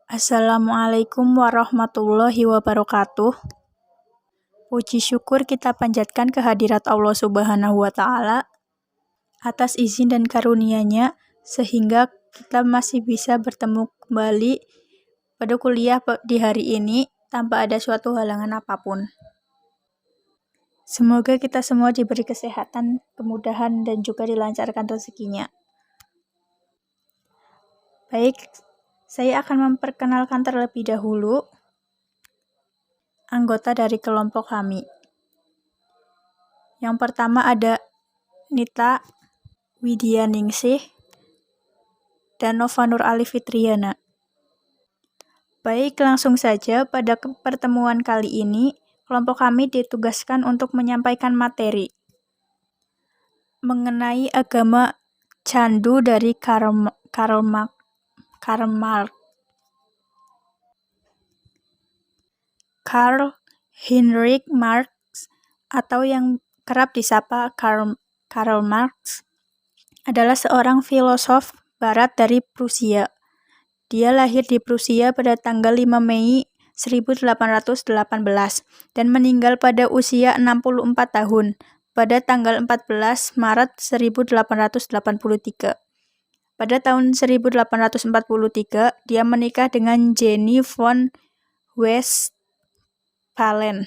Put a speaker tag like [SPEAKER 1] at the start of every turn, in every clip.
[SPEAKER 1] Assalamualaikum warahmatullahi wabarakatuh. Puji syukur kita panjatkan kehadirat Allah Subhanahu wa Ta'ala atas izin dan karunia-Nya sehingga kita masih bisa bertemu kembali pada kuliah di hari ini tanpa ada suatu halangan apapun. Semoga kita semua diberi kesehatan, kemudahan, dan juga dilancarkan rezekinya. Baik, saya akan memperkenalkan terlebih dahulu anggota dari kelompok kami. Yang pertama ada Nita Widyaningsih dan Nova Nur Ali Fitriana. Baik, langsung saja pada pertemuan kali ini, kelompok kami ditugaskan untuk menyampaikan materi mengenai agama candu dari Karl Heinrich Marx atau yang kerap disapa Karl Marx adalah seorang filosof barat dari Prusia. Dia lahir di Prusia pada tanggal 5 Mei 1818 dan meninggal pada usia 64 tahun pada tanggal 14 Maret 1883. Pada tahun 1843, dia menikah dengan Jenny von Westphalen.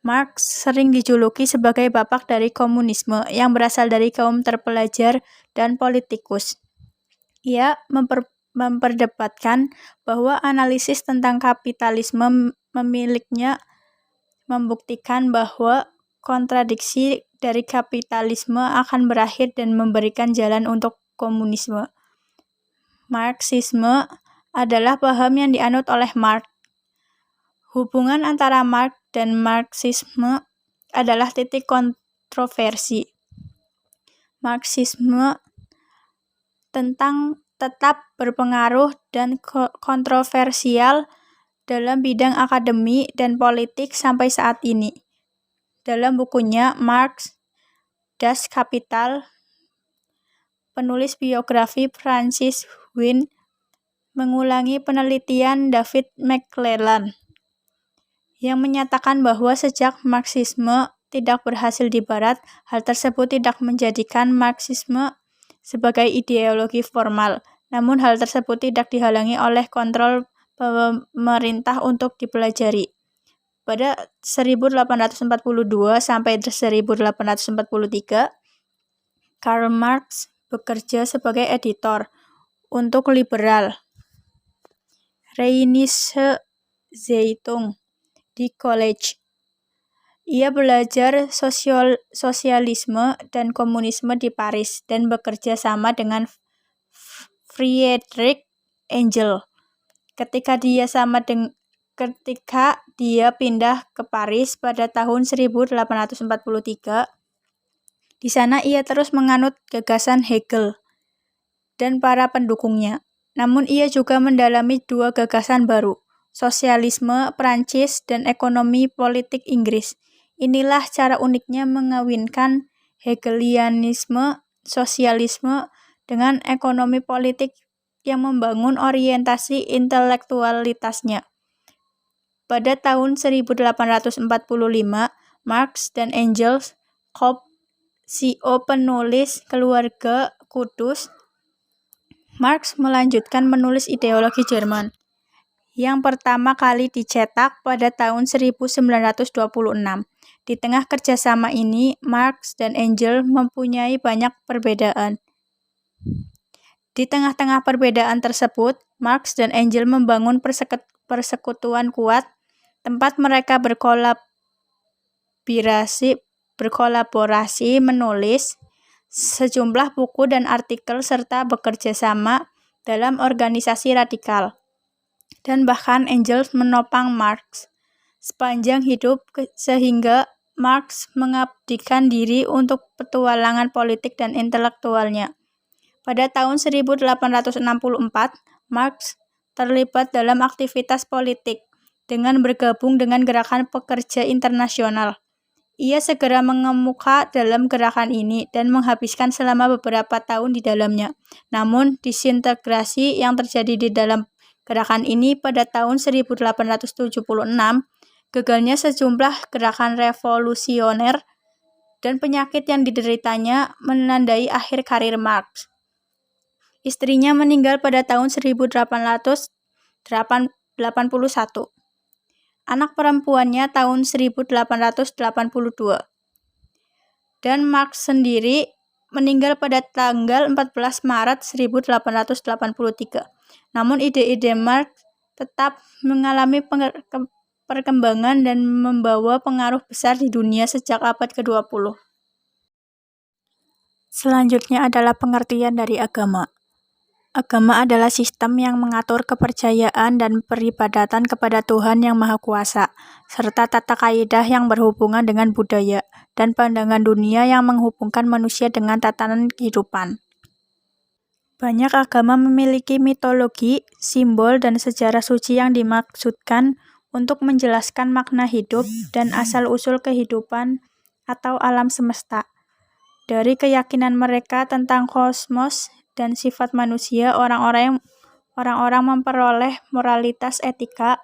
[SPEAKER 1] Marx sering dijuluki sebagai bapak dari komunisme yang berasal dari kaum terpelajar dan politikus. Ia memperdebatkan bahwa analisis tentang kapitalisme miliknya membuktikan bahwa kontradiksi dari kapitalisme akan berakhir dan memberikan jalan untuk komunisme. Marxisme adalah paham yang dianut oleh Marx. Hubungan antara Marx dan Marxisme adalah titik kontroversi. Marxisme tetap berpengaruh dan kontroversial dalam bidang akademi dan politik sampai saat ini. Dalam bukunya Marx, Das Kapital, penulis biografi Francis Wynne mengulangi penelitian David McClelland yang menyatakan bahwa sejak Marxisme tidak berhasil di Barat, hal tersebut tidak menjadikan Marxisme sebagai ideologi formal. Namun hal tersebut tidak dihalangi oleh kontrol pemerintah untuk dipelajari. Pada 1842 sampai 1843, Karl Marx bekerja sebagai editor untuk Liberal Rheinische Zeitung di college. Ia belajar sosialisme dan komunisme di Paris dan bekerja sama dengan Friedrich Engels. Ketika dia pindah ke Paris pada tahun 1843, di sana ia terus menganut gagasan Hegel dan para pendukungnya. Namun ia juga mendalami dua gagasan baru, sosialisme Prancis dan ekonomi politik Inggris. Inilah cara uniknya mengawinkan Hegelianisme, sosialisme dengan ekonomi politik yang membangun orientasi intelektualitasnya. Pada tahun 1845, Marx dan Engels, CO penulis Keluarga Kudus, Marx melanjutkan menulis ideologi Jerman yang pertama kali dicetak pada tahun 1926. Di tengah kerjasama ini, Marx dan Engels mempunyai banyak perbedaan. Di tengah-tengah perbedaan tersebut, Marx dan Engels membangun persekutuan kuat, tempat mereka berkolaborasi menulis sejumlah buku dan artikel serta bekerja sama dalam organisasi radikal. Dan bahkan Engels menopang Marx sepanjang hidup sehingga Marx mengabdikan diri untuk petualangan politik dan intelektualnya. Pada tahun 1864, Marx terlibat dalam aktivitas politik dengan bergabung dengan Gerakan Pekerja Internasional. Ia segera mengemuka dalam gerakan ini dan menghabiskan selama beberapa tahun di dalamnya. Namun, disintegrasi yang terjadi di dalam gerakan ini pada tahun 1876, gagalnya sejumlah gerakan revolusioner dan penyakit yang dideritanya menandai akhir karir Marx. Istrinya meninggal pada tahun 1881. Anak perempuannya tahun 1882. Dan Marx sendiri meninggal pada tanggal 14 Maret 1883. Namun ide-ide Marx tetap mengalami perkembangan dan membawa pengaruh besar di dunia sejak abad ke-20. Selanjutnya adalah pengertian dari agama. Agama adalah sistem yang mengatur kepercayaan dan peribadatan kepada Tuhan Yang Maha Kuasa, serta tata kaidah yang berhubungan dengan budaya dan pandangan dunia yang menghubungkan manusia dengan tatanan kehidupan. Banyak agama memiliki mitologi, simbol, dan sejarah suci yang dimaksudkan untuk menjelaskan makna hidup dan asal-usul kehidupan atau alam semesta. Dari keyakinan mereka tentang kosmos dan sifat manusia, orang-orang memperoleh moralitas etika,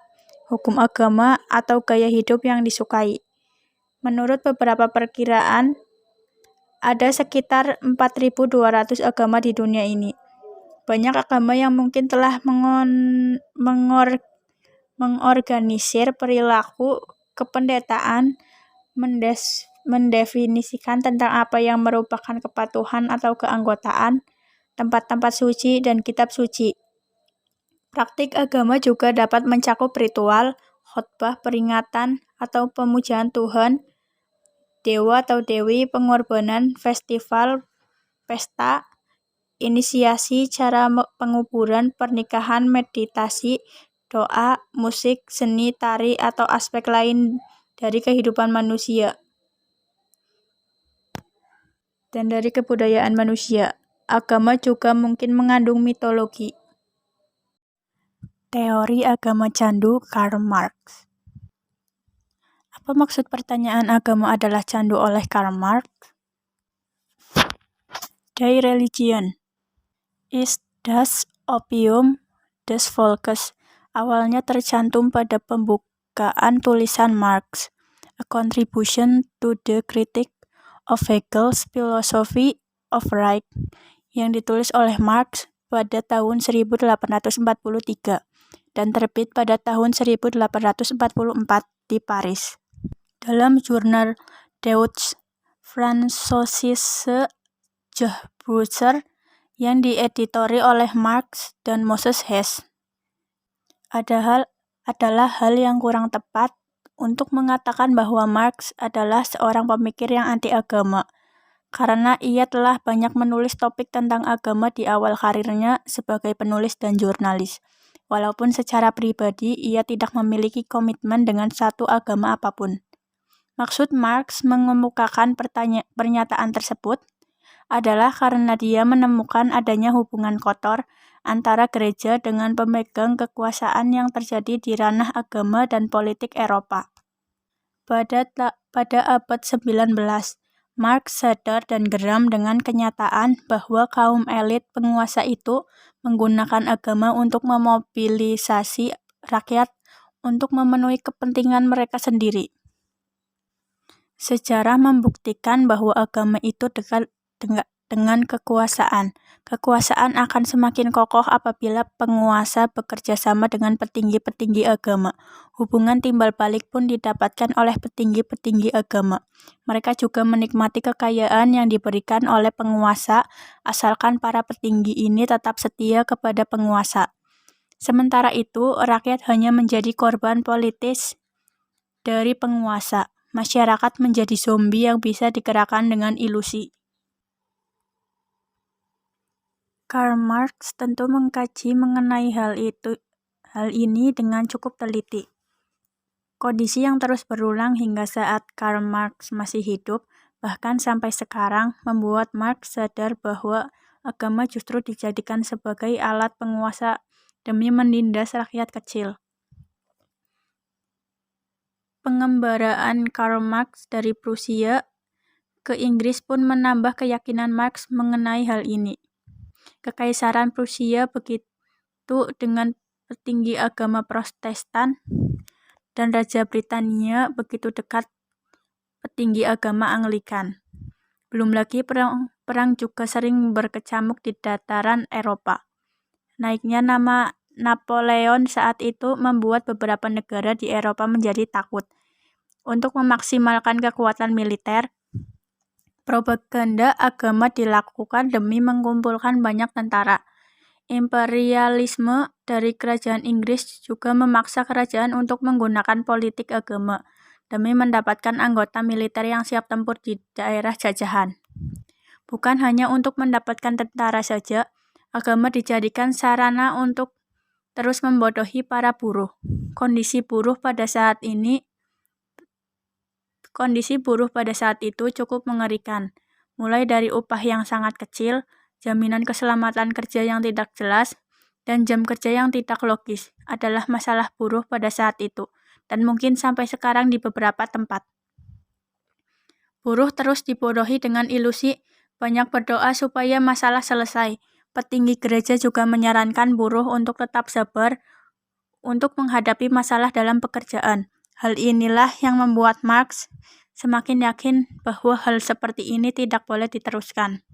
[SPEAKER 1] hukum agama, atau gaya hidup yang disukai. Menurut beberapa perkiraan, ada sekitar 4.200 agama di dunia ini. Banyak agama yang mungkin telah mengorganisir perilaku kependetaan, mendefinisikan tentang apa yang merupakan kepatuhan atau keanggotaan, tempat-tempat suci, dan kitab suci. Praktik agama juga dapat mencakup ritual, khotbah, peringatan, atau pemujaan Tuhan, dewa atau dewi, pengorbanan, festival, pesta, inisiasi, cara penguburan, pernikahan, meditasi, doa, musik, seni, tari, atau aspek lain dari kehidupan manusia dan dari kebudayaan manusia. Agama juga mungkin mengandung mitologi. Teori agama candu Karl Marx. Apa maksud pertanyaan agama adalah candu oleh Karl Marx? Die Religion ist das Opium des Volkes. Awalnya tercantum pada pembukaan tulisan Marx, A Contribution to the Critique of Hegel's Philosophy of Right, yang ditulis oleh Marx pada tahun 1843 dan terbit pada tahun 1844 di Paris. Dalam jurnal Deutsche Französische Sprüche yang dieditori oleh Marx dan Moses Hess, adalah hal yang kurang tepat untuk mengatakan bahwa Marx adalah seorang pemikir yang anti-agama, karena ia telah banyak menulis topik tentang agama di awal karirnya sebagai penulis dan jurnalis. Walaupun secara pribadi ia tidak memiliki komitmen dengan satu agama apapun. Maksud Marx mengemukakan pernyataan tersebut adalah karena dia menemukan adanya hubungan kotor antara gereja dengan pemegang kekuasaan yang terjadi di ranah agama dan politik Eropa. Pada abad 19, Marx sadar dan geram dengan kenyataan bahwa kaum elit penguasa itu menggunakan agama untuk memobilisasi rakyat untuk memenuhi kepentingan mereka sendiri. Sejarah membuktikan bahwa agama itu dekat dengan kekuasaan. Kekuasaan akan semakin kokoh apabila penguasa bekerja sama dengan petinggi-petinggi agama. Hubungan timbal balik pun didapatkan oleh petinggi-petinggi agama. Mereka juga menikmati kekayaan yang diberikan oleh penguasa, asalkan para petinggi ini tetap setia kepada penguasa. Sementara itu, rakyat hanya menjadi korban politis dari penguasa. Masyarakat menjadi zombie yang bisa digerakkan dengan ilusi. Karl Marx tentu mengkaji mengenai hal ini dengan cukup teliti. Kondisi yang terus berulang hingga saat Karl Marx masih hidup, bahkan sampai sekarang, membuat Marx sadar bahwa agama justru dijadikan sebagai alat penguasa demi menindas rakyat kecil. Pengembaraan Karl Marx dari Prusia ke Inggris pun menambah keyakinan Marx mengenai hal ini. Kekaisaran Prusia begitu dengan petinggi agama Protestan, dan Raja Britania begitu dekat petinggi agama Anglikan. Belum lagi perang juga sering berkecamuk di dataran Eropa. Naiknya nama Napoleon saat itu membuat beberapa negara di Eropa menjadi takut. Untuk memaksimalkan kekuatan militer, propaganda agama dilakukan demi mengumpulkan banyak tentara. Imperialisme dari kerajaan Inggris juga memaksa kerajaan untuk menggunakan politik agama demi mendapatkan anggota militer yang siap tempur di daerah jajahan. Bukan hanya untuk mendapatkan tentara saja, agama dijadikan sarana untuk terus membodohi para buruh. Kondisi buruh pada saat itu cukup mengerikan, mulai dari upah yang sangat kecil, jaminan keselamatan kerja yang tidak jelas, dan jam kerja yang tidak logis adalah masalah buruh pada saat itu, dan mungkin sampai sekarang di beberapa tempat. Buruh terus dibodohi dengan ilusi banyak berdoa supaya masalah selesai. Petinggi gereja juga menyarankan buruh untuk tetap sabar untuk menghadapi masalah dalam pekerjaan. Hal inilah yang membuat Marx semakin yakin bahwa hal seperti ini tidak boleh diteruskan.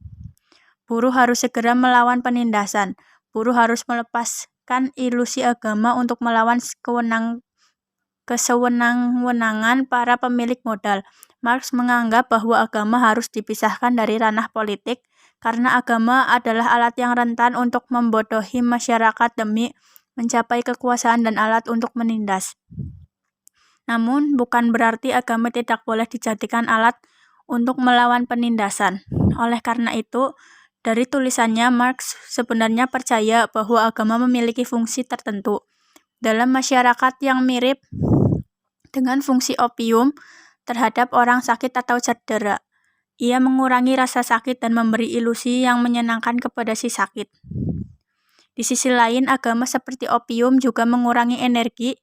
[SPEAKER 1] Buruh harus segera melawan penindasan. Buruh harus melepaskan ilusi agama untuk melawan kesewenang-wenangan para pemilik modal. Marx menganggap bahwa agama harus dipisahkan dari ranah politik karena agama adalah alat yang rentan untuk membodohi masyarakat demi mencapai kekuasaan dan alat untuk menindas. Namun, bukan berarti agama tidak boleh dijadikan alat untuk melawan penindasan. Oleh karena itu, dari tulisannya, Marx sebenarnya percaya bahwa agama memiliki fungsi tertentu dalam masyarakat yang mirip dengan fungsi opium terhadap orang sakit atau cedera. Ia mengurangi rasa sakit dan memberi ilusi yang menyenangkan kepada si sakit. Di sisi lain, agama seperti opium juga mengurangi energi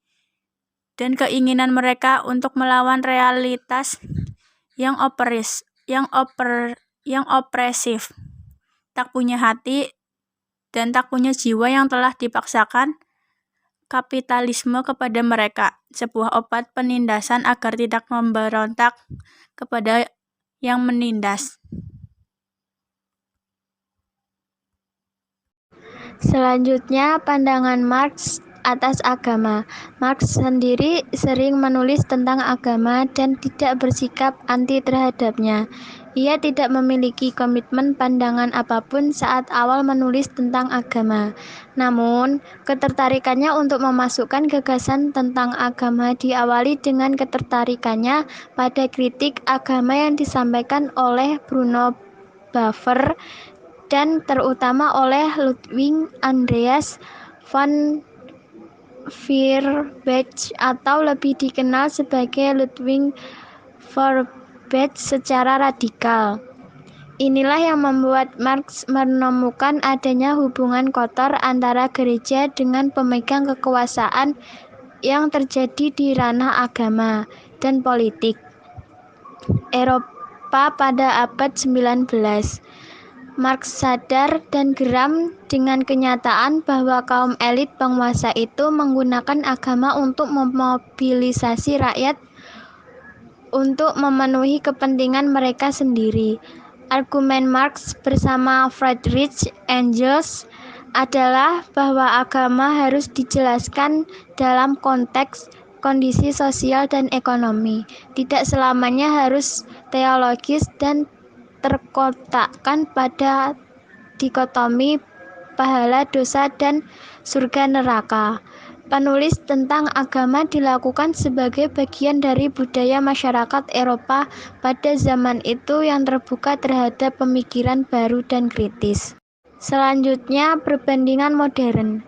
[SPEAKER 1] dan keinginan mereka untuk melawan realitas yang opresif, tak punya hati dan tak punya jiwa yang telah dipaksakan kapitalisme kepada mereka, sebuah obat penindasan agar tidak memberontak kepada yang menindas.
[SPEAKER 2] Selanjutnya, pandangan Marx atas agama. Marx sendiri sering menulis tentang agama dan tidak bersikap anti terhadapnya. Ia tidak memiliki komitmen pandangan apapun saat awal menulis tentang agama. Namun, ketertarikannya untuk memasukkan gagasan tentang agama diawali dengan ketertarikannya pada kritik agama yang disampaikan oleh Bruno Buber dan terutama oleh Ludwig Andreas von Feuerbach atau lebih dikenal sebagai Ludwig Feuerbach secara radikal. Inilah yang membuat Marx menemukan adanya hubungan kotor antara gereja dengan pemegang kekuasaan yang terjadi di ranah agama dan politik Eropa pada abad 19. Marx sadar dan geram dengan kenyataan bahwa kaum elit penguasa itu menggunakan agama untuk memobilisasi rakyat untuk memenuhi kepentingan mereka sendiri. Argumen Marx bersama Friedrich Engels adalah bahwa agama harus dijelaskan dalam konteks kondisi sosial dan ekonomi, tidak selamanya harus teologis dan terkotakkan pada dikotomi pahala dosa dan surga neraka. Penulis tentang agama dilakukan sebagai bagian dari budaya masyarakat Eropa pada zaman itu yang terbuka terhadap pemikiran baru dan kritis. Selanjutnya, perbandingan modern.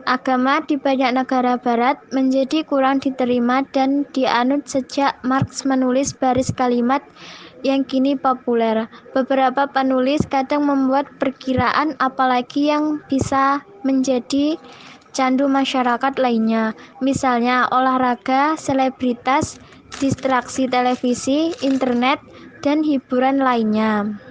[SPEAKER 2] Agama di banyak negara barat menjadi kurang diterima dan dianut sejak Marx menulis baris kalimat yang kini populer. Beberapa penulis kadang membuat perkiraan apalagi yang bisa menjadi candu masyarakat lainnya, misalnya olahraga, selebritas, distraksi televisi, internet, dan hiburan lainnya.